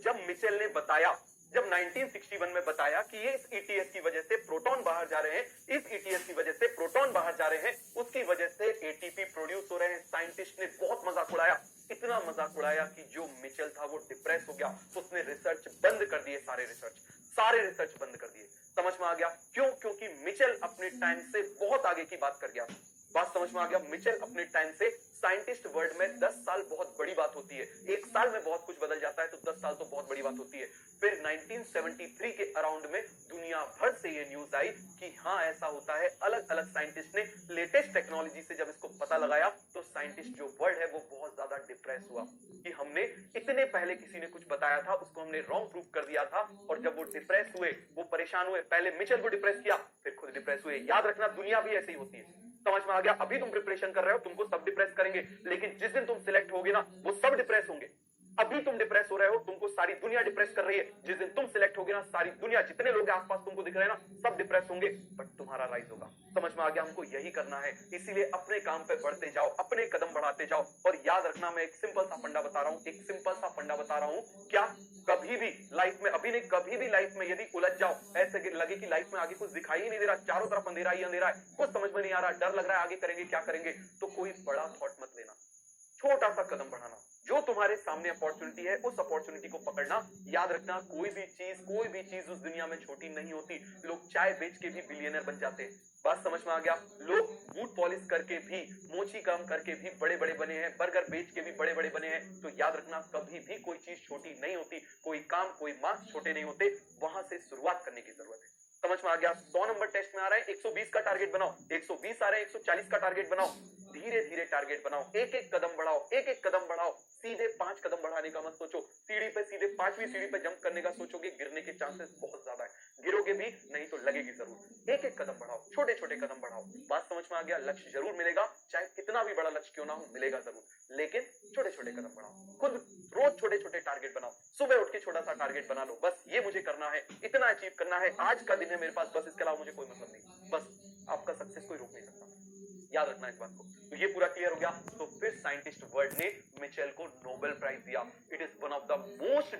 जब मिचेल ने बताया, जब 1961 में बताया कि ये इस ईटीएस की वजह से प्रोटॉन बाहर जा रहे हैं, इस ईटीएस की वजह से प्रोटॉन बाहर जा रहे हैं, उसकी वजह से एटीपी प्रोड्यूस हो रहे हैं, साइंटिस्ट ने बहुत मजाक उड़ाया, इतना मजाक उड़ाया कि जो मिचेल था वो डिप्रेस हो गया, उसने रिसर्च बंद कर दिए, सारे रिसर्च बंद कर दिए। समझ में आ गया क्यों? क्योंकि मिचेल अपने टाइम से बहुत आगे की बात कर गया। बात समझ में आ गया? मिचेल अपने टाइम से, साइंटिस्ट वर्ल्ड में 10 साल बहुत बड़ी बात होती है, एक साल में बहुत कुछ बदल जाता है, तो 10 साल तो बहुत बड़ी बात होती है। फिर 1973 के अराउंड में दुनिया भर से ये न्यूज आई कि हाँ ऐसा होता है। अलग अलग साइंटिस्ट ने लेटेस्ट टेक्नोलॉजी से जब इसको पता लगाया तो साइंटिस्ट जो वर्ल्ड है वो बहुत ज्यादा डिप्रेस हुआ कि हमने इतने पहले किसी ने कुछ बताया था, उसको हमने रॉन्ग प्रूव कर दिया था, और जब वो डिप्रेस हुए, वो परेशान हुए, पहले मिचेल को डिप्रेस किया, फिर खुद डिप्रेस हुए। याद रखना दुनिया भी ऐसी होती है। समझ में आ गया? अभी तुम प्रिपरेशन कर रहे हो, तुमको सब डिप्रेस करेंगे, लेकिन जिस दिन तुम सिलेक्ट होगे ना वो सब डिप्रेस होंगे। अभी तुम डिप्रेस हो रहे हो, तुमको सारी दुनिया डिप्रेस कर रही है, जिस दिन तुम सिलेक्ट होगे ना सारी दुनिया, जितने लोग आसपास तुमको दिख रहे हैं ना, सब डिप्रेस होंगे, बट तुम्हारा राइज होगा। समझ में आ गया? हमको यही करना है, इसीलिए अपने काम पे बढ़ते जाओ, अपने कदम बढ़ाते जाओ। और याद रखना, मैं एक सिंपल सा फंडा बता रहा हूं, एक सिंपल सा फंडा बता रहा हूं। क्या कभी भी लाइफ में, अभी नहीं कभी भी लाइफ में यदि उलझ जाओ, ऐसे लगे कि लाइफ में आगे कुछ दिखाई ही नहीं दे रहा, चारों तरफ अंधेरा ही अंधेरा है, कुछ समझ में नहीं आ रहा, डर लग रहा है आगे करेंगे क्या करेंगे, तो कोई बड़ा थॉट मत लेना, छोटा सा कदम बढ़ाना। जो तुम्हारे सामने अपॉर्चुनिटी है उस अपॉर्चुनिटी को पकड़ना। याद रखना, कोई भी चीज उस दुनिया में छोटी नहीं होती। लोग चाय बेच के भी बिलियनर बन जाते हैं। बात समझ में आ गया? लोग बूट पॉलिश करके भी, मोची काम करके भी बड़े बड़े बने हैं, बर्गर बेच के भी बड़े बड़े बने हैं। तो याद रखना, कभी भी कोई चीज छोटी नहीं होती, कोई काम, कोई मार्क्स छोटे नहीं होते, वहां से शुरुआत करने की जरूरत है। समझ में आ गया? 100 नंबर टेस्ट में आ रहा है, 120 का टारगेट बनाओ, 120 आ रहे हैं, 140 का टारगेट बनाओ, धीरे धीरे टारगेट बनाओ, एक एक कदम बढ़ाओ, एक एक कदम बढ़ाओ। सीधे 5 कदम बढ़ाने का मत सोचो, सीढ़ी पे सीधे 5वीं सीढ़ी पे जंप करने का सोचोगे, गिरने के चांसेस बहुत ज्यादा है, गिरोगे भी नहीं तो लगेगी जरूर। एक एक कदम बढ़ाओ, छोटे छोटे कदम बढ़ाओ। बात समझ में आ गया? लक्ष्य जरूर मिलेगा, चाहे कितना भी बड़ा लक्ष्य क्यों ना हो, मिलेगा जरूर, लेकिन छोटे छोटे कदम बढ़ाओ। खुद रोज छोटे छोटे टारगेट बनाओ, सुबह उठ के छोटा सा टारगेट बना लो, बस ये मुझे करना है, इतना अचीव करना है, आज का दिन है मेरे पास, बस इसके अलावा मुझे कोई मतलब नहीं, बस आपका सक्सेस कोई रोक नहीं सकता। याद रखना इस बात को। तो ये पूरा क्लियर हो गया। तो फिर साइंटिस्ट वर्ल्ड ने मिचेल को नोबेल प्राइज दिया। It is one of the most